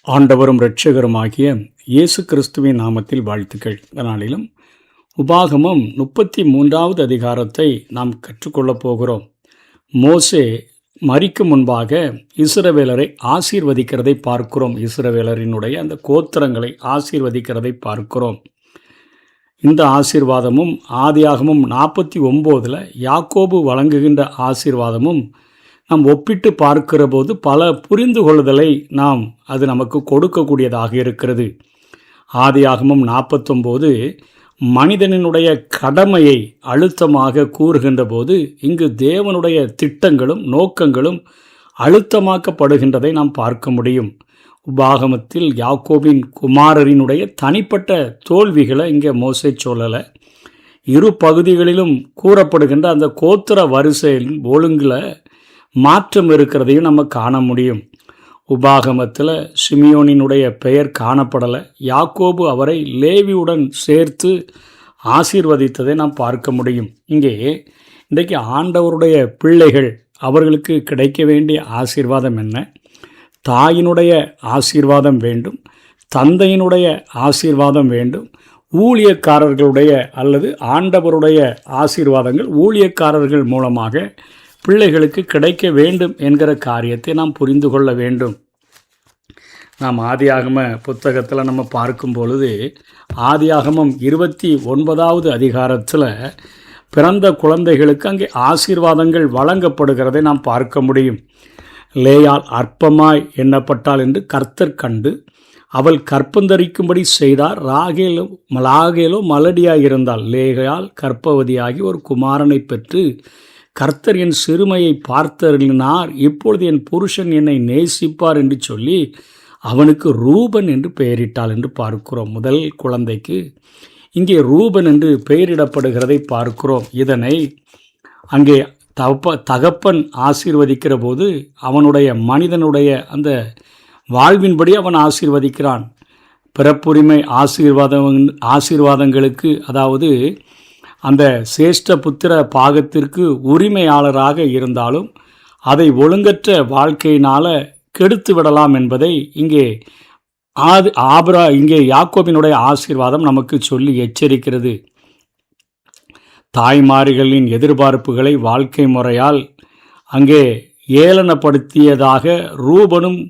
ஆண்டவரும் இரட்சகருமாகிய இயேசு கிறிஸ்துவின் நாமத்தில் வாழ்த்துக்கள். இந்த நாளிலும் உபாகமம் 33வது அதிகாரத்தை நாம் கற்றுக்கொள்ளப் போகிறோம். மோசே மரிக்கும் முன்பாக இஸ்ரவேலரை ஆசீர்வதிக்கிறதை பார்க்கிறோம். இஸ்ரவேலரினுடைய அந்த கோத்திரங்களை ஆசீர்வதிக்கிறதை பார்க்கிறோம். இந்த ஆசீர்வாதமும் ஆதியாகமும் 49 யாக்கோபு வழங்குகின்ற ஆசீர்வாதமும் நாம் ஒப்பிட்டு பார்க்கிற போது பல புரிந்து கொள்ளுதலை அது நமக்கு கொடுக்கக்கூடியதாக இருக்கிறது. ஆதியாகமம் 49 மனிதனினுடைய கடமையை அழுத்தமாக கூறுகின்ற போது இங்கு தேவனுடைய திட்டங்களும் நோக்கங்களும் அழுத்தமாக்கப்படுகின்றதை நாம் பார்க்க முடியும். உபாகமத்தில் யாக்கோபின் குமாரரினுடைய தனிப்பட்ட தோல்விகளை இங்கே மோசே சொல்லலை. இரு பகுதிகளிலும் கூறப்படுகின்ற அந்த கோத்திர வரிசையின் ஒழுங்கில் மாற்றம் இருக்கிறதையும் நம்ம காண முடியும். உபாகமத்தில் சிமியோனினுடைய பெயர் காணப்படலை. யாக்கோபு அவரை லேவியுடன் சேர்த்து ஆசீர்வதித்ததை நாம் பார்க்க முடியும். இன்றைக்கு ஆண்டவருடைய பிள்ளைகள் அவர்களுக்கு கிடைக்க வேண்டிய ஆசீர்வாதம் என்ன? தாயினுடைய ஆசீர்வாதம் வேண்டும், தந்தையினுடைய ஆசீர்வாதம் வேண்டும், ஊழியக்காரர்களுடைய அல்லது ஆண்டவருடைய ஆசீர்வாதங்கள் ஊழியக்காரர்கள் மூலமாக பிள்ளைகளுக்கு கிடைக்க வேண்டும் என்கிற காரியத்தை நாம் புரிந்து கொள்ள வேண்டும். நாம் ஆதியாகம புத்தகத்தில் நம்ம பார்க்கும் பொழுது ஆதியாகமம் 29வது அதிகாரத்தில் பிறந்த குழந்தைகளுக்கு அங்கே ஆசீர்வாதங்கள் வழங்கப்படுகிறதை நாம் பார்க்க முடியும். லேயால் அற்பமாய் எண்ணப்பட்டாள் என்று கர்த்தர் கண்டு அவள் கற்பந்தரிக்கும்படி செய்தார். ராகேலோ மலடியாய் இருந்தாள். லேயால் கர்ப்பவதியாகி ஒரு குமாரனை பெற்று கர்த்தர் என் சிறுமையை பார்த்தருளினார், இப்பொழுது என் புருஷன் என்னை நேசிப்பார் என்று சொல்லி அவனுக்கு ரூபன் என்று பெயரிட்டாள் என்று பார்க்கிறோம். முதல் குழந்தைக்கு இங்கே ரூபன் என்று பெயரிடப்படுகிறதை பார்க்கிறோம். இதனை அங்கே தகப்பன் ஆசீர்வதிக்கிற போது அவனுடைய மனிதனுடைய அந்த வாழ்வின்படி அவன் ஆசீர்வதிக்கிறான். பிறப்புரிமை ஆசீர்வாதங்களுக்கு அதாவது அந்த சேஷ்ட புத்திர பாகத்திற்கு உரிமையாளராக இருந்தாலும் அதை ஒழுங்கற்ற வாழ்க்கையினால் கெடுத்து விடலாம் என்பதை இங்கே யாக்கோபினுடைய ஆசீர்வாதம் நமக்கு சொல்லி எச்சரிக்கிறது. தாய்மார்களின் எதிர்பார்ப்புகளை வாழ்க்கை முறையால் அங்கே ஏளனப்படுத்தியதாக ரூபனும்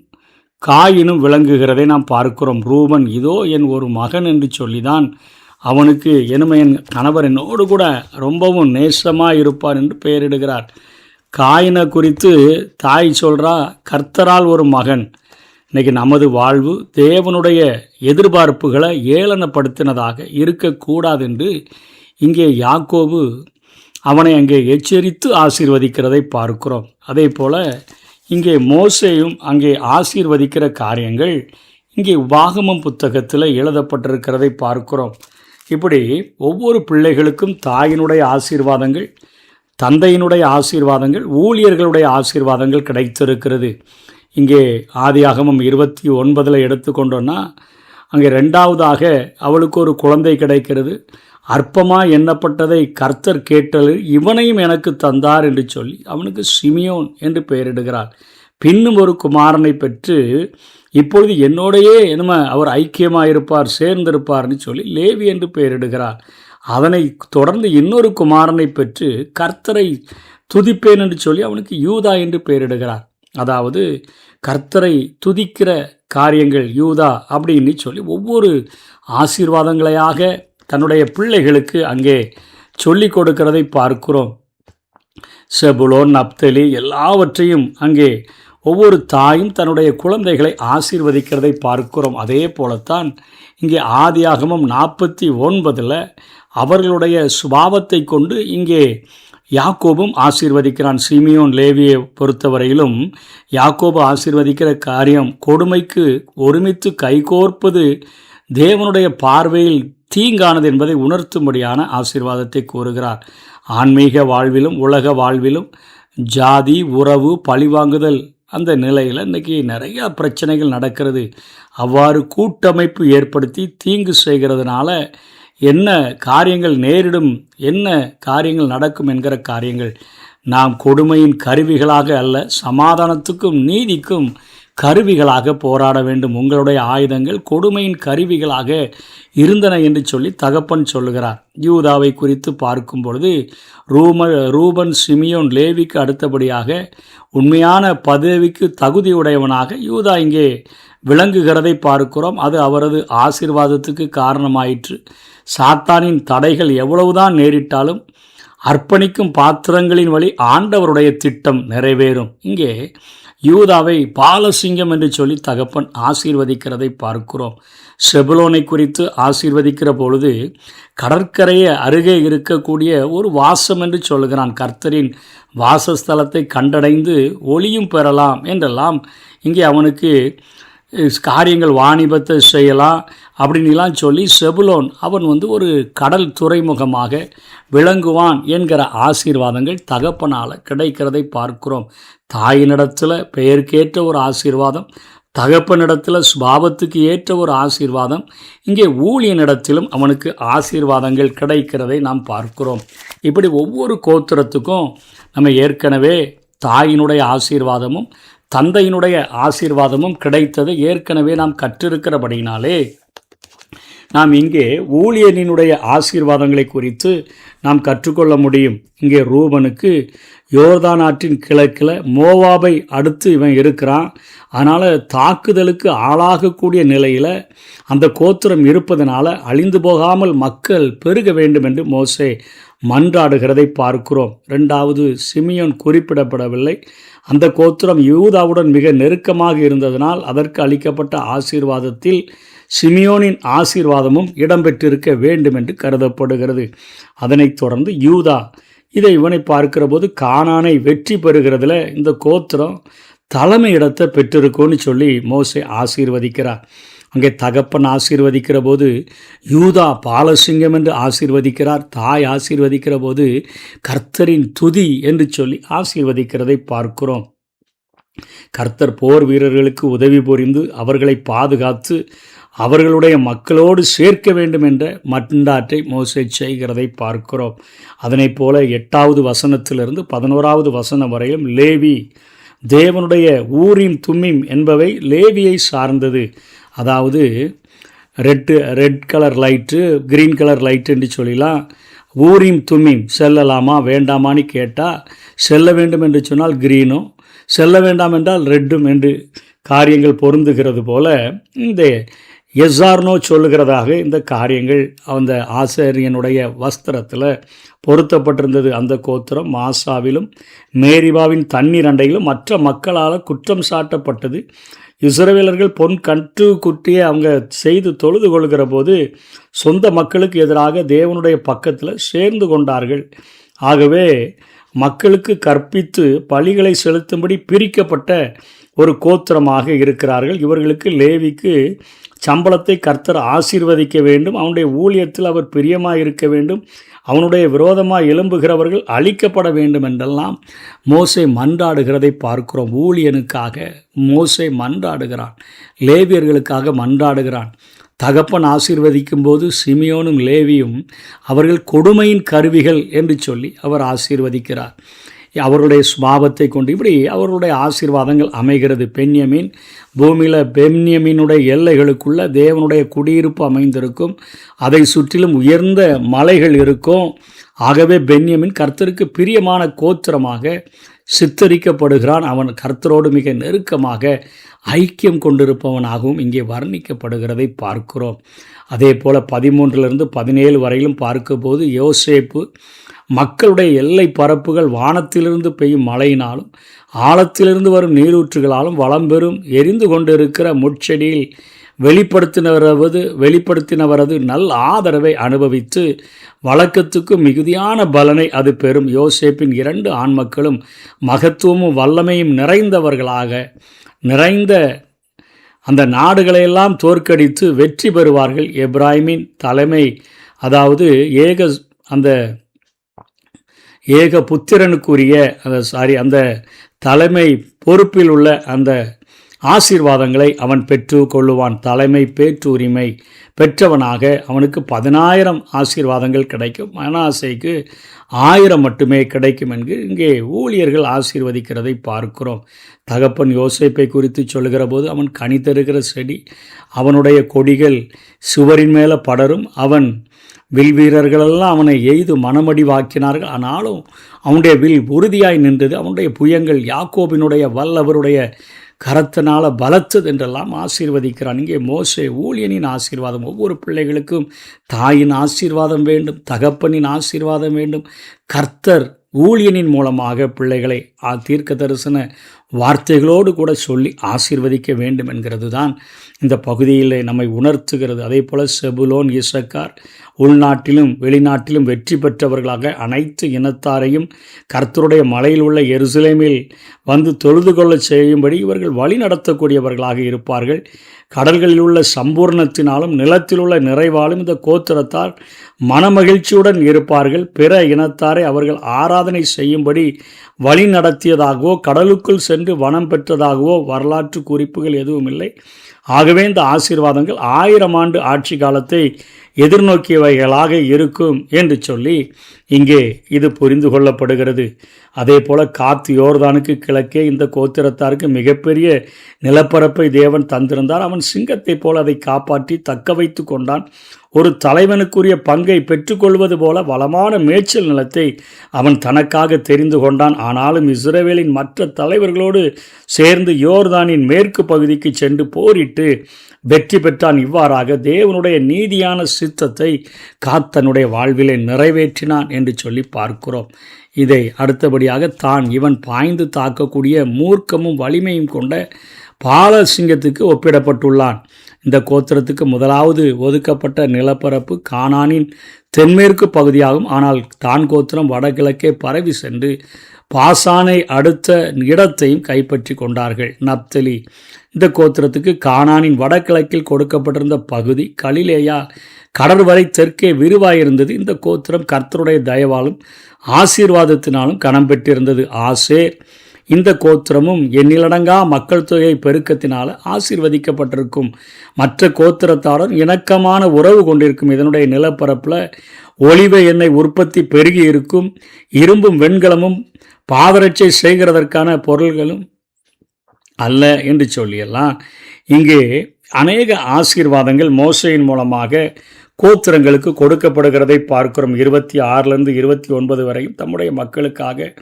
காயினும் விளங்குகிறதை நாம் பார்க்கிறோம். ரூபன் இதோ என் ஒரு மகன் என்று சொல்லிதான் அவனுக்கு என் கணவர் என்னோடு கூட ரொம்பவும் நேசமாக இருப்பார் என்று பெயரிடுகிறார். காயினை குறித்து தாய் சொல்கிறா, கர்த்தரால் ஒரு மகன். இன்றைக்கி நமது வாழ்வு தேவனுடைய எதிர்பார்ப்புகளை ஏளனப்படுத்தினதாக இருக்கக்கூடாது என்று இங்கே யாக்கோபு அவனை அங்கே எச்சரித்து ஆசீர்வதிக்கிறதை பார்க்கிறோம். அதே போல் இங்கே மோசேயும் அங்கே ஆசீர்வதிக்கிற காரியங்கள் இங்கே உபாகமம் புத்தகத்தில் எழுதப்பட்டிருக்கிறதை பார்க்கிறோம். இப்படி ஒவ்வொரு பிள்ளைகளுக்கும் தாயினுடைய ஆசீர்வாதங்கள், தந்தையினுடைய ஆசீர்வாதங்கள், ஊழியர்களுடைய ஆசீர்வாதங்கள் கிடைத்திருக்கிறது. இங்கே ஆதியாகமம் 29 எடுத்துக்கொண்டோன்னா அங்கே 2வதாக அவளுக்கு ஒரு குழந்தை கிடைக்கிறது. அற்பமாக எண்ணப்பட்டதை கர்த்தர் கேட்டது, இவனையும் எனக்கு தந்தார் என்று சொல்லி அவனுக்கு சிமியோன் என்று பெயரிடுகிறார். பின்னும் ஒரு குமாரனை பெற்று இப்பொழுது என்னோடையே அவர் ஐக்கியமாக இருப்பார், சேர்ந்திருப்பார்னு சொல்லி லேவி என்று பெயரிடுகிறார். அதனை தொடர்ந்து இன்னொரு குமாரனை பெற்று கர்த்தரை துதிப்பேன் என்று சொல்லி அவனுக்கு யூதா என்று பெயரிடுகிறார். அதாவது கர்த்தரை துதிக்கிற காரியங்கள் யூதா அப்படின்னு சொல்லி ஒவ்வொரு ஆசீர்வாதங்களையாக தன்னுடைய பிள்ளைகளுக்கு அங்கே சொல்லி கொடுக்கிறதை பார்க்கிறோம். செபுலோன், நப்தலி எல்லாவற்றையும் அங்கே ஒவ்வொரு தாயும் தன்னுடைய குழந்தைகளை ஆசீர்வதிக்கிறதை பார்க்கிறோம். அதே போலத்தான் இங்கே ஆதியாகமம் 49 அவர்களுடைய சுபாவத்தை கொண்டு இங்கே யாக்கோபும் ஆசீர்வதிக்கிறான். சிமியோன் லேவியை பொறுத்தவரையிலும் யாக்கோபு ஆசீர்வதிக்கிற காரியம் கொடுமைக்கு ஒருமித்து கைகோர்ப்பது தேவனுடைய பார்வையில் தீங்கானது என்பதை உணர்த்தும்படியான ஆசீர்வாதத்தை கூறுகிறார். ஆன்மீக வாழ்விலும் உலக வாழ்விலும் ஜாதி, உறவு, பழிவாங்குதல் அந்த நிலையில் இன்றைக்கி நிறையா பிரச்சனைகள் நடக்கிறது. அவ்வாறு கூட்டமைப்பு ஏற்படுத்தி தீங்கு செய்கிறதுனால என்ன காரியங்கள் நேரிடும், என்ன காரியங்கள் நடக்கும் என்கிற காரியங்கள் நாம் கொடுமையின் கருவிகளாக அல்ல, சமாதானத்துக்கும் நீதிக்கும் கருவிகளாக போராட வேண்டும். உங்களுடைய ஆயுதங்கள் கொடுமையின் கருவிகளாக இருந்தன என்று சொல்லி தகப்பன் சொல்லுகிறார். யூதாவை குறித்து பார்க்கும் பொழுது ரூபன், சிமியோன், லேவிக்கு அடுத்தபடியாக உண்மையான பதவிக்கு தகுதியுடையவனாக யூதா இங்கே விளங்குகிறதை பார்க்கிறோம். அது அவரது ஆசீர்வாதத்துக்கு காரணமாயிற்று. சாத்தானின் தடைகள் எவ்வளவுதான் நேரிட்டாலும் அர்ப்பணிக்கும் பாத்திரங்களின் வழி ஆண்டவருடைய திட்டம் நிறைவேறும். இங்கே யூதாவை பாலசிங்கம் என்று சொல்லி தகப்பன் ஆசீர்வதிக்கிறதை பார்க்கிறோம். செபுலோனை குறித்து ஆசீர்வதிக்கிற பொழுது கடற்கரையை அருகே இருக்கக்கூடிய ஒரு வாசம் என்று சொல்கிறான். கர்த்தரின் வாசஸ்தலத்தை கண்டடைந்து ஒளியும் பெறலாம் என்றெல்லாம் இங்கே அவனுக்கு காரியங்கள் வாணிபத்தை செய்யலாம் அப்படின்லாம் சொல்லி செபுலோன் அவன் ஒரு கடல் துறைமுகமாக விளங்குவான் என்கிற ஆசீர்வாதங்கள் தகப்பனால் கிடைக்கிறதை பார்க்கிறோம். தாயினிடத்தில் பெயருக்கேற்ற ஒரு ஆசீர்வாதம், தகப்பனிடத்தில் சுபாவத்துக்கு ஏற்ற ஒரு ஆசீர்வாதம், இங்கே ஊழியனிடத்திலும் அவனுக்கு ஆசீர்வாதங்கள் கிடைக்கிறதை நாம் பார்க்கிறோம். இப்படி ஒவ்வொரு கோத்திரத்துக்கும் நம்ம ஏற்கனவே தாயினுடைய ஆசீர்வாதமும் தந்தையினுடைய ஆசீர்வாதமும் கிடைத்தது ஏற்கனவே நாம் கற்றிருக்கிறபடினாலே நாம் இங்கே ஊழியனினுடைய ஆசீர்வாதங்களை குறித்து நாம் கற்றுக்கொள்ள முடியும். இங்கே ரூபனுக்கு யோர்தான் ஆற்றின் கிழக்கில் மோவாபை அடுத்து இவன் இருக்கிறான். அதனால் தாக்குதலுக்கு ஆளாகக்கூடிய நிலையில் அந்த கோத்திரம் இருப்பதனால அழிந்து போகாமல் மக்கள் பெருக வேண்டும் என்று மோசே மன்றாடுகிறதை பார்க்கிறோம். இரண்டாவது சிமியோன் குறிப்பிடப்படவில்லை. அந்த கோத்திரம் யூதாவுடன் மிக நெருக்கமாக இருந்ததனால் அதற்கு அளிக்கப்பட்ட ஆசீர்வாதத்தில் சிமியோனின் ஆசீர்வாதமும் இடம்பெற்றிருக்க வேண்டும் என்று கருதப்படுகிறது. அதனைத் தொடர்ந்து யூதா இவனை பார்க்கிற போது கானானை வெற்றி பெறுகிறதுல இந்த கோத்திரம் தலைமை இடத்தை பெற்றிருக்கும்னு சொல்லி மோசே ஆசீர்வதிக்கிறார். அங்கே தகப்பன் ஆசீர்வதிக்கிற போது யூதா பாலசிங்கம் என்று ஆசீர்வதிக்கிறார். தாய் ஆசீர்வதிக்கிற போது கர்த்தரின் துதி என்று சொல்லி ஆசீர்வதிக்கிறதை பார்க்கிறோம். கர்த்தர் போர் வீரர்களுக்கு உதவி புரிந்து அவர்களை பாதுகாத்து அவர்களுடைய மக்களோடு சேர்க்க வேண்டும் என்ற மண்டாற்றை மோசே செய்கிறதை பார்க்கிறோம். அதனை போல 8வது வசனத்திலிருந்து 11வது வசனம் வரையும் லேவி தேவனுடைய ஊரீம் தும்மீம் என்பவை லேவியை சார்ந்தது. அதாவது red colour light, green colour light என்று சொல்லலாம். ஊரீம் தும்மீம் செல்லலாமா வேண்டாமான்னு கேட்டால் செல்ல வேண்டும் என்று சொன்னால் கிரீனும், செல்ல வேண்டாம் என்றால் ரெட்டும் என்று காரியங்கள் பொருந்துகிறது போல இந்த எஸ்ஆர்னோ சொல்லுகிறதாக இந்த காரியங்கள் அந்த ஆசாரியனுடைய வஸ்திரத்தில் பொருத்தப்பட்டிருந்தது. அந்த கோத்திரம் மாசாவிலும் மேரிபாவின் தண்ணீர் அண்டையிலும் மற்ற மக்களால் குற்றம் சாட்டப்பட்டது. இஸ்ரவேலர்கள் பொன் கன்று குட்டியை அவங்க செய்து தொழுது கொள்கிற போது சொந்த மக்களுக்கு எதிராக தேவனுடைய பக்கத்தில் சேர்ந்து கொண்டார்கள். ஆகவே மக்களுக்கு கற்பித்து பலிகளை செலுத்தும்படி பிரிக்கப்பட்ட ஒரு கோத்திரமாக இருக்கிறார்கள். இவர்களுக்கு லேவிக்கு சம்பளத்தை கர்த்தர் ஆசீர்வதிக்க வேண்டும். அவனுடைய ஊழியத்தில் அவர் பிரியமாக இருக்க வேண்டும். அவனுடைய விரோதமாக எழும்புகிறவர்கள் அழிக்கப்பட வேண்டும் என்றெல்லாம் மோசே மன்றாடுகிறதை பார்க்கிறோம். ஊழியனுக்காக மோசே மன்றாடுகிறான், லேவியர்களுக்காக மன்றாடுகிறான். தகப்பன் ஆசீர்வதிக்கும் போது சிமியோனும் லேவியும் அவர்கள் கொடுமையின் கருவிகள் என்று சொல்லி அவர் ஆசீர்வதிக்கிறார். அவருடைய சுபாவத்தை கொண்டு இப்படி அவர்களுடைய ஆசீர்வாதங்கள் அமைகிறது. பென்யமீன் பூமியில் பென்யமீனுடைய எல்லைகளுக்குள்ள தேவனுடைய குடியிருப்பு அமைந்திருக்கும். அதை சுற்றிலும் உயர்ந்த மலைகள் இருக்கும். ஆகவே பென்யமீன் கர்த்தருக்கு பிரியமான கோத்திரமாக சித்தரிக்கப்படுகிறான். அவன் கர்த்தரோடு மிக நெருக்கமாக ஐக்கியம் கொண்டிருப்பவனாகவும் இங்கே வர்ணிக்கப்படுகிறதை பார்க்கிறோம். அதே போல் 13 17 வரையிலும் பார்க்கும்போது யோசேப்பு மக்களுடைய எல்லை பரப்புகள் வானத்திலிருந்து பெய்யும் மழையினாலும் ஆழத்திலிருந்து வரும் நீரூற்றுகளாலும் வளம் பெறும் எரிந்து கொண்டிருக்கிற முட்செடியில் வெளிப்படுத்தினவரது நல்ல ஆதரவை அனுபவித்து வழக்கத்துக்கு மிகுதியான பலனை அது பெறும். யோசேப்பின் 2 ஆண் மக்களும் மகத்துவமும் வல்லமையும் நிறைந்த அந்த நாடுகளையெல்லாம் தோற்கடித்து வெற்றி பெறுவார்கள். எப்ராஹிமின் தலைமை, அதாவது ஏக புத்திரனுக்குரிய அந்த தலைமை பொறுப்பில் உள்ள அந்த ஆசீர்வாதங்களை அவன் பெற்று கொள்ளுவான். தலைமை பேற்றுரிமை பெற்றவனாக அவனுக்கு 10,000 ஆசீர்வாதங்கள் கிடைக்கும். மனாசேக்கு 1000 மட்டுமே கிடைக்கும் என்று இங்கே ஊழியர்கள் ஆசீர்வதிக்கிறதை பார்க்கிறோம். தகப்பன் யோசேப்பை குறித்து சொல்லுகிற போது அவன் கனி தருகிற செடி, அவனுடைய கொடிகள் சுவரின் மேலே படரும், அவன் வில் வீரர்களெல்லாம் அவனை எய்து மனமடிவாக்கினார்கள். ஆனாலும் அவனுடைய வில் உறுதியாய் நின்றது. அவனுடைய புயங்கள் யாக்கோபினுடைய வல்லவருடைய கரத்தினால பலத்தது என்றெல்லாம் ஆசீர்வதிக்கிறான். இங்கே மோசே ஊழியனின் ஆசீர்வாதம். ஒவ்வொரு பிள்ளைகளுக்கும் தாயின் ஆசீர்வாதம் வேண்டும், தகப்பனின் ஆசீர்வாதம் வேண்டும். கர்த்தர் ஊழியனின் மூலமாக பிள்ளைகளை தீர்க்க தரிசன வார்த்தைகளோடு கூட சொல்லி ஆசீர்வதிக்க வேண்டும் என்கிறது தான் இந்த பகுதியில் நம்மை உணர்த்துகிறது. அதே போல் செபுலோன், இசக்கார் உள்நாட்டிலும் வெளிநாட்டிலும் வெற்றி பெற்றவர்களாக அனைத்து இனத்தாரையும் கர்த்தருடைய மலையில் உள்ள எருசலேமில் வந்து தொழுது கொள்ள செய்யும்படி இவர்கள் வழி நடத்தக்கூடியவர்களாக இருப்பார்கள். கடல்களில் உள்ள சம்பூர்ணத்தினாலும் நிலத்தில் உள்ள நிறைவாலும் இந்த கோத்திரத்தார் மனமகிழ்ச்சியுடன் இருப்பார்கள். பிற இனத்தாரை அவர்கள் ஆராதனை செய்யும்படி வழி நடத்தியதாகவோ கடலுக்குள் சென்று வனம் பெற்றதாகவோ வரலாற்று குறிப்புகள் எதுவும் இல்லை. ஆகவே இந்த ஆசீர்வாதங்கள் 1000 ஆண்டு ஆட்சி காலத்தை எதிர்நோக்கியவைகளாக இருக்கும் என்று சொல்லி இங்கே இது புரிந்து கொள்ளப்படுகிறது. அதே போல காத்து யோர்தானுக்கு கிழக்கே இந்த கோத்திரத்தாருக்கு மிகப்பெரிய நிலப்பரப்பை தேவன் தந்திருந்தார். அவன் சிங்கத்தை போல அதை காப்பாற்றி தக்க வைத்து கொண்டான். ஒரு தலைவனுக்குரிய பங்கை பெற்றுக்கொள்வது போல வளமான மேய்ச்சல் நிலத்தை அவன் தனக்காக தெரிந்து கொண்டான். ஆனாலும் இஸ்ரவேலின் மற்ற தலைவர்களோடு சேர்ந்து யோர்தானின் மேற்கு பகுதிக்கு சென்று போரிட்டு வெற்றி பெற்றான். இவ்வாறாக தேவனுடைய நீதியான சித்தத்தை காத்தனுடைய வாழ்விலே நிறைவேற்றினான் என்று சொல்லி பார்க்கிறோம். இதை அடுத்தபடியாக இவன் பாய்ந்து தாக்கக்கூடிய மூர்க்கமும் வலிமையும் கொண்ட பாலசிங்கத்துக்கு ஒப்பிடப்பட்டுள்ளான். இந்த கோத்திரத்துக்கு முதலாவது ஒதுக்கப்பட்ட நிலப்பரப்பு கானானின் தென்மேற்கு பகுதியாகும். ஆனால் தான் கோத்திரம் வடகிழக்கே பரவி சென்று பாசானை அடுத்த இடத்தையும் கைப்பற்றி கொண்டார்கள். நப்தலி இந்த கோத்திரத்துக்கு கானானின் வடகிழக்கில் கொடுக்கப்பட்டிருந்த பகுதி கலிலேயா கடற்வரை தெற்கே விரிவாயிருந்தது. இந்த கோத்திரம் கர்த்தருடைய தயவாலும் ஆசீர்வாதத்தினாலும் கனம் பெற்றிருந்தது. ஆசேர் இந்த கோத்திரமும் எண்ணிலடங்கா மக்கள் தொகை பெருக்கத்தினால் ஆசீர்வதிக்கப்பட்டிருக்கும். மற்ற கோத்திரத்தாரும் இணக்கமான உறவு கொண்டிருக்கும். இதனுடைய நிலப்பரப்பில் ஒலிவ எண்ணெய் உற்பத்தி பெருகி இருக்கும். இரும்பும் வெண்கலமும் பாதரட்சை செய்கிறதற்கான பொருள்களும் அல்ல என்று சொல்லியெல்லாம் இங்கே அநேக ஆசீர்வாதங்கள் மோசையின் மூலமாக கோத்திரங்களுக்கு கொடுக்கப்படுகிறதை பார்க்கிறோம். 26 29 வரையும் தம்முடைய மக்களுக்காக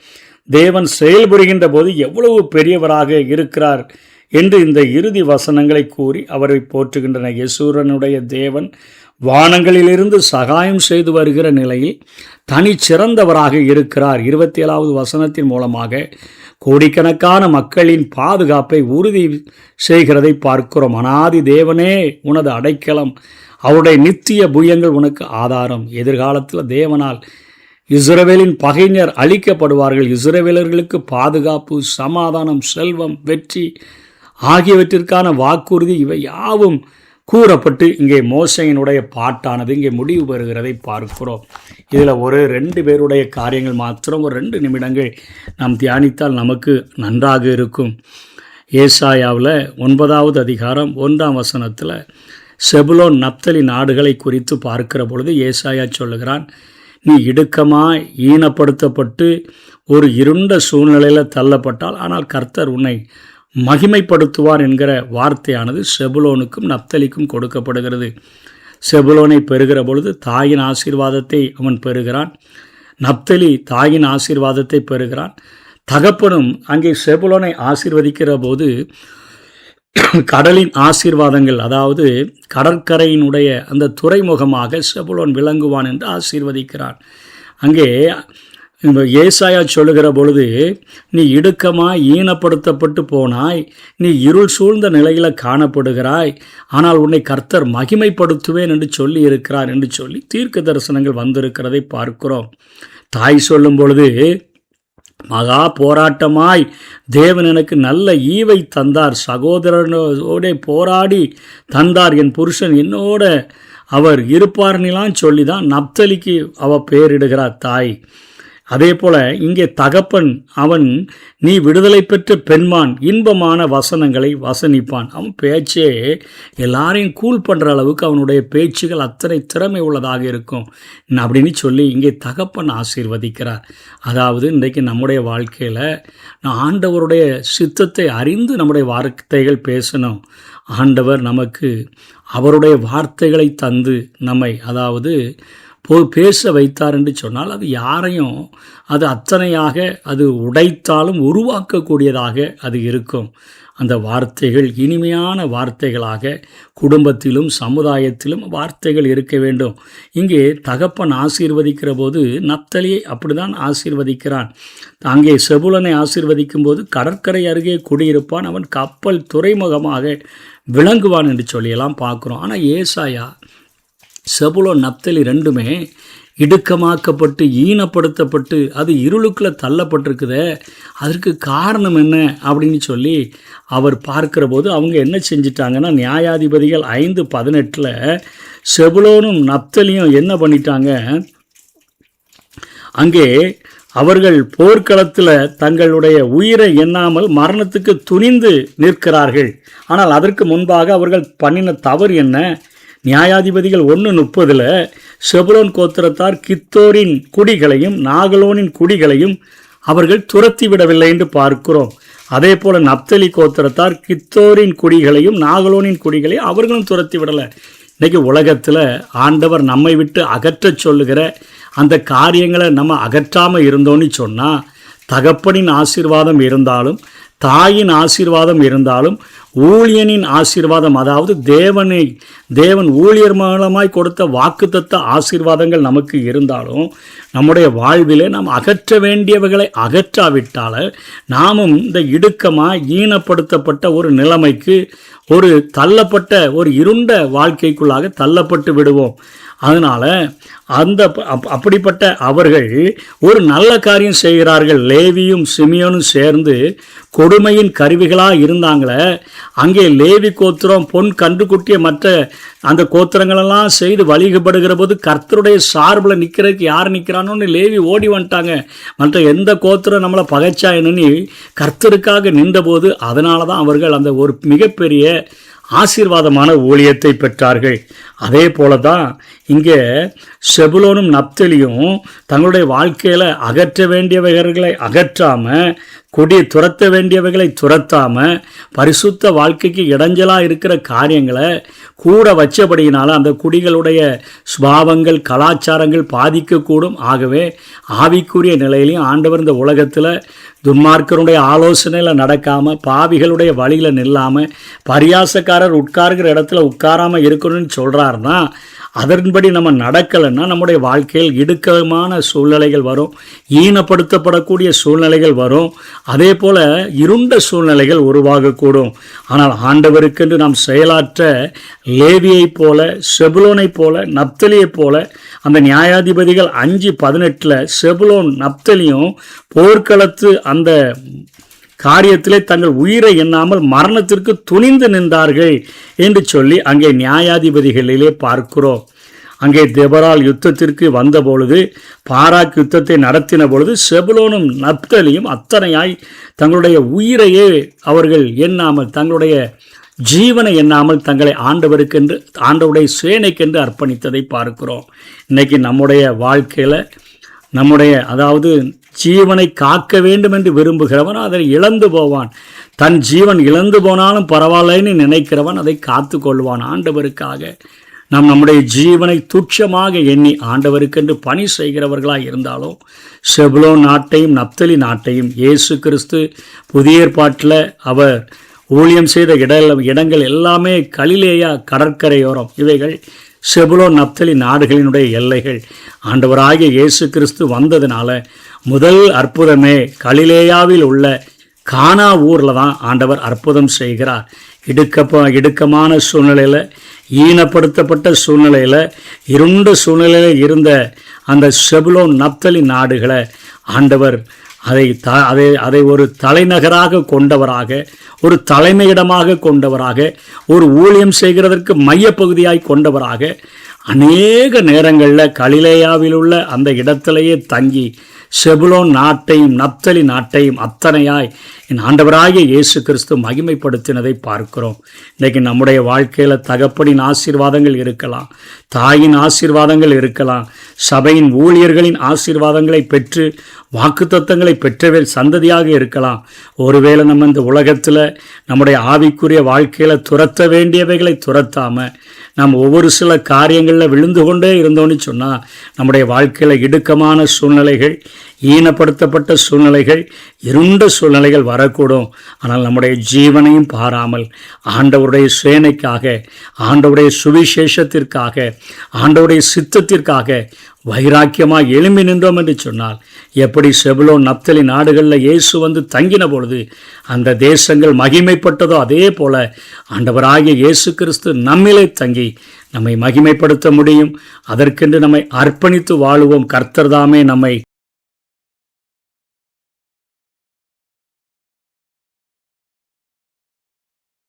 தேவன் செயல்புரிகின்ற போது எவ்வளவு பெரியவராக இருக்கிறார் என்று இந்த இறுதி வசனங்களை கூறி அவரை போற்றுகின்றன. யெசூரனுடைய தேவன் வானங்களிலிருந்து சகாயம் செய்து வருகிற நிலையில் தனிச்சிறந்தவராக இருக்கிறார். 27வது வசனத்தின் மூலமாக கோடிக்கணக்கான மக்களின் பாதுகாப்பை உறுதி செய்கிறதை பார்க்கிறோம். அனாதி தேவனே உனது அடைக்கலம், அவருடைய நித்திய புயங்கள் உனக்கு ஆதாரம். எதிர்காலத்தில் தேவனால் இஸ்ரவேலின் பகைஞர் அழிக்கப்படுவார்கள். இஸ்ரவேலர்களுக்கு பாதுகாப்பு, சமாதானம், செல்வம், வெற்றி ஆகியவற்றிற்கான வாக்குறுதி இவை யாவும் கூறப்பட்டு இங்கே மோசையினுடைய பாட்டானது இங்கே முடிவு பெறுகிறதை பார்க்கிறோம். இதில் ஒரு 2 பேருடைய காரியங்கள் மாத்திரம் ஒரு 2 நிமிடங்கள் நாம் தியானித்தால் நமக்கு நன்றாக இருக்கும். ஏசாயாவில் 9வது அதிகாரம் 1ஆம் வசனத்தில் செபுலோன் நப்தலி நாடுகளை குறித்து பார்க்கிற பொழுது ஏசாயா சொல்லுகிறான், நீ இடுக்கமாய் ஈனப்படுத்தப்பட்டு ஒரு இருண்ட சூழ்நிலையில் தள்ளப்பட்டால் ஆனால் கர்த்தர் உன்னை மகிமைப்படுத்துவார் என்கிற வார்த்தையானது செபுலோனுக்கும் நப்தலிக்கும் கொடுக்கப்படுகிறது. செபுலோனை பெறுகிற பொழுது தாயின் ஆசீர்வாதத்தை அவன் பெறுகிறான். நப்தலி தாயின் ஆசீர்வாதத்தை பெறுகிறான். தகப்பனும் அங்கே செபுலோனை ஆசீர்வதிக்கிற போது கடலின் ஆசீர்வாதங்கள், அதாவது கடற்கரையினுடைய அந்த துறைமுகமாக செபுலோன் விளங்குவான் என்று ஆசீர்வதிக்கிறான். அங்கே ஏசாயா சொல்லுகிற பொழுது, நீ இடுக்கமாய் ஈனப்படுத்தப்பட்டு போனாய், நீ இருள் சூழ்ந்த நிலையில் காணப்படுகிறாய், ஆனால் உன்னை கர்த்தர் மகிமைப்படுத்துவேன் என்று சொல்லி இருக்கிறார் என்று சொல்லி தீர்க்க தரிசனங்கள் வந்திருக்கிறதை பார்க்கிறோம். தாய் சொல்லும் பொழுது, மகா போராட்டமாய் தேவன் எனக்கு நல்ல ஈவை தந்தார், சகோதரனோட போராடி தந்தார், என் புருஷன் என்னோட அவர் இருப்பார்னிலாம் சொல்லி தான் நப்தலிக்கு அவ பேரிடுகிறார் தாய். அதே போல இங்கே தகப்பன் அவன் நீ விடுதலை பெற்ற பெண்மான் இன்பமான வசனங்களை வசனிப்பான். அவன் பேச்சே எல்லாரையும் கூல் பண்ணுற அளவுக்கு அவனுடைய பேச்சுகள் அத்தனை திறமை உள்ளதாக இருக்கும் அப்படின்னு சொல்லி இங்கே தகப்பன் ஆசீர்வதிக்கிறார். அதாவது இன்றைக்கு நம்முடைய வாழ்க்கையில் ஆண்டவருடைய சித்தத்தை அறிந்து நம்முடைய வார்த்தைகள் பேசணும். ஆண்டவர் நமக்கு அவருடைய வார்த்தைகளை தந்து நம்மை அதாவது பேச வைத்தார் என்று சொன்னால் அது யாரையும் அது அத்தனையாக அது உடைத்தாலும் உருவாக்கக்கூடியதாக அது இருக்கும். அந்த வார்த்தைகள் இனிமையான வார்த்தைகளாக குடும்பத்திலும் சமுதாயத்திலும் வார்த்தைகள் இருக்க வேண்டும். இங்கே தகப்பன் ஆசீர்வதிக்கிற போது நப்தலியை அப்படிதான் ஆசீர்வதிக்கிறான். அங்கே செபுலனை ஆசீர்வதிக்கும் போது கடற்கரை அருகே குடியிருப்பான், அவன் கப்பல் துறைமுகமாக விளங்குவான் என்று சொல்லியெல்லாம் பார்க்குறோம். ஆனால் ஏசாயா செபுலோன் நப்தலி ரெண்டுமே இடுக்கமாக்கப்பட்டு ஈனப்படுத்தப்பட்டு அது இருளுக்குள்ளே தள்ளப்பட்டிருக்குதே, அதற்கு காரணம் என்ன அப்படின்னு சொல்லி அவர் பார்க்கிற போது அவங்க என்ன செஞ்சிட்டாங்கன்னா, நியாயாதிபதிகள் 5:18 செபுலோனும் நப்தலியும் என்ன பண்ணிட்டாங்க, அங்கே அவர்கள் போர்க்களத்தில் தங்களுடைய உயிரை எண்ணாமல் மரணத்துக்கு துணிந்து நிற்கிறார்கள். ஆனால் அதற்கு முன்பாக அவர்கள் பண்ணின தவறு என்ன? நியாயாதிபதிகள் 1:30 செபுலோன் கோத்திரத்தார் கித்தோரின் குடிகளையும் நாகலோனின் குடிகளையும் அவர்கள் துரத்தி விடவில்லை என்று பார்க்கிறோம். அதே போல் நப்தலி கோத்திரத்தார் கித்தோரின் குடிகளையும் நாகலோனின் குடிகளையும் அவர்களும் துரத்தி விடலை. இன்றைக்கி உலகத்தில் ஆண்டவர் நம்மை விட்டு அகற்றச் சொல்லுகிற அந்த காரியங்களை நம்ம அகற்றாமல் இருந்தோன்னு சொன்னால், தகப்பனின் ஆசீர்வாதம் இருந்தாலும் தாயின் ஆசீர்வாதம் இருந்தாலும் ஊழியனின் ஆசீர்வாதம், அதாவது தேவன் ஊழியர் மூலமாய் கொடுத்த வாக்குத்தத்த ஆசீர்வாதங்கள் நமக்கு இருந்தாலும் நம்முடைய வாழ்விலே நாம் அகற்ற வேண்டியவைகளை அகற்றாவிட்டால் நாமும் இந்த இடுக்கமாக ஈனப்படுத்தப்பட்ட ஒரு நிலைமைக்கு ஒரு தள்ளப்பட்ட ஒரு இருண்ட வாழ்க்கைக்குள்ளாக தள்ளப்பட்டு விடுவோம். அதனால் அப்படிப்பட்ட அவர்கள் ஒரு நல்ல காரியம் செய்கிறார்கள். லேவியும் சிமியோனும் சேர்ந்து கொடுமையின் கருவிகளாக இருந்தாங்களே, அங்கே லேவி கோத்திரம் பொன் கன்றுக்குட்டிய மற்ற அந்த கோத்திரங்களெல்லாம் செய்து வழிபடுகிற போது கர்த்தருடைய சார்பில் நிற்கிறதுக்கு யார் நிற்கிறானோன்னு லேவி ஓடி வந்துட்டாங்க. மற்ற எந்த கோத்திரம் நம்மளை பகைச்சா என்னன்னு கர்த்தருக்காக நின்றபோது அதனால தான் அவர்கள் அந்த ஒரு மிகப்பெரிய ஆசீர்வாதமான ஊழியத்தை பெற்றார்கள். அதே போல தான் இங்கே செபுலோனும் நப்தலியும் தங்களுடைய வாழ்க்கையில் அகற்ற வேண்டியவைகளை அகற்றாமல் துரத்த வேண்டியவைகளை துரத்தாமல் பரிசுத்த வாழ்க்கைக்கு இடைஞ்சலாக இருக்கிற காரியங்களை கூட வச்சபடியினால அந்த குடிகளுடைய சுபாவங்கள் கலாச்சாரங்கள் பாதிக்கக்கூடும். ஆகவே ஆவிக்குரிய நிலையிலையும் ஆண்டவர் இந்த உலகத்தில் துன்மார்க்கருடைய ஆலோசனையில் நடக்காமல் பாவிகளுடைய வழியில் நில்லாமல் பரியாசக்காரர் உட்கார்கிற இடத்துல உட்காராமல் இருக்கணும்னு சொல்கிறாருன்னா, அதன்படி நம்ம நடக்கலைன்னா நம்முடைய வாழ்க்கையில் இடுக்கமான சூழ்நிலைகள் வரும், ஈனப்படுத்தப்படக்கூடிய சூழ்நிலைகள் வரும், அதே போல் இருண்ட சூழ்நிலைகள் உருவாகக்கூடும். ஆனால் ஆண்டவருக்கென்று நாம் செயலாற்ற லேவியைப் போல செபுலோனைப் போல நப்தலியைப் போல அந்த நியாயாதிபதிகள் 5:18 செபுலோன் நப்தலியும் போர்க்களத்து அந்த காரியத்திலே தங்கள் உயிரை எண்ணாமல் மரணத்திற்கு துணிந்து நின்றார்கள் என்று சொல்லி அங்கே நியாயாதிபதிகளிலே பார்க்கிறோம். அங்கே தெபரால் யுத்தத்திற்கு வந்த பொழுது, பாராக் யுத்தத்தை நடத்தின பொழுது செபுலோனும் நப்தலியும் அத்தனையாய் தங்களுடைய உயிரையே அவர்கள் எண்ணாமல் தங்களுடைய ஜீவனை எண்ணாமல் தங்களை ஆண்டவருக்கென்று ஆண்டவருடைய சேனைக்கென்று அர்ப்பணித்ததை பார்க்கிறோம். இன்றைக்கி நம்முடைய வாழ்க்கையில் அதாவது ஜீவனை காக்க வேண்டும் என்று விரும்புகிறவன் அதை இழந்து போவான். தன் ஜீவன் இழந்து போனாலும் பரவாயில்லைன்னு நினைக்கிறவன் அதை காத்து கொள்வான். ஆண்டவருக்காக நாம் நம்முடைய ஜீவனை துட்சமாக எண்ணி ஆண்டவருக்கென்று பணி செய்கிறவர்களாக இருந்தாலும் செபுலோன் நாட்டையும் நப்தலி நாட்டையும் இயேசு கிறிஸ்து புதிய ஏற்பாட்டில் அவர் ஊழியம் செய்த இடங்கள் எல்லாமே கலிலேயா கடற்கரையோரம், இவைகள் செபுலோன் நப்தலி நாடுகளினுடைய எல்லைகள். ஆண்டவராகிய இயேசு கிறிஸ்து வந்ததுனால முதல் அற்புதமே கலிலேயாவில் உள்ள கானா ஊரில் தான் ஆண்டவர் அற்புதம் செய்கிறார். இடுக்கமான சூழ்நிலையில், ஈனப்படுத்தப்பட்ட சூழ்நிலையில், இருண்ட சூழ்நிலையில் இருந்த அந்த செபுலோன் நப்தலி நாடுகளை ஆண்டவர் அதை ஒரு தலைநகராக கொண்டவராக, ஒரு தலைமையிடமாக கொண்டவராக, ஒரு ஊழியம் செய்கிறதற்கு மையப்பகுதியாய் கொண்டவராக அநேக நேரங்களில் கலிலேயாவில் உள்ள அந்த இடத்திலேயே தங்கி செபுலோன் நாட்டையும் நப்தலி நாட்டையும் அத்தனையாய் என் ஆண்டவராகிய இயேசு கிறிஸ்து மகிமைப்படுத்தினதை பார்க்கிறோம். இன்றைக்கு நம்முடைய வாழ்க்கையில் தகப்பனின் ஆசீர்வாதங்கள் இருக்கலாம், தாயின் ஆசீர்வாதங்கள் இருக்கலாம், சபையின் ஊழியர்களின் ஆசீர்வாதங்களை பெற்று வாக்குத்தத்தங்களை பெற்றவேல் சந்ததியாக இருக்கலாம். ஒருவேளை நம்ம இந்த உலகத்தில் நம்முடைய ஆவிக்குரிய வாழ்க்கையில் துரத்த வேண்டியவைகளை துரத்தாமல் நம்ம ஒவ்வொரு சில காரியங்களில் விழுந்து கொண்டே இருந்தோன்னு சொன்னால் நம்முடைய வாழ்க்கையில் இடுக்கமான சூழ்நிலைகள், ஈனப்படுத்தப்பட்ட சூழ்நிலைகள், இருண்ட சூழ்நிலைகள் வரக்கூடும். ஆனால் நம்முடைய ஜீவனையும் பாராமல் ஆண்டவருடைய சேனைக்காக, ஆண்டவருடைய சுவிசேஷத்திற்காக, ஆண்டவருடைய சித்தத்திற்காக வைராக்கியமாக எழும்பி நின்றோம் என்று சொன்னால், எப்படி செபுலோன் நப்தலி நாடுகளில் இயேசு வந்து தங்கின பொழுது அந்த தேசங்கள் மகிமைப்பட்டதோ அதே போல ஆண்டவராகிய இயேசு கிறிஸ்து நம்மிலே தங்கி நம்மை மகிமைப்படுத்த முடியும். அதற்கென்று நம்மை அர்ப்பணித்து வாழுவோம். கர்த்தர் தாமே நம்மை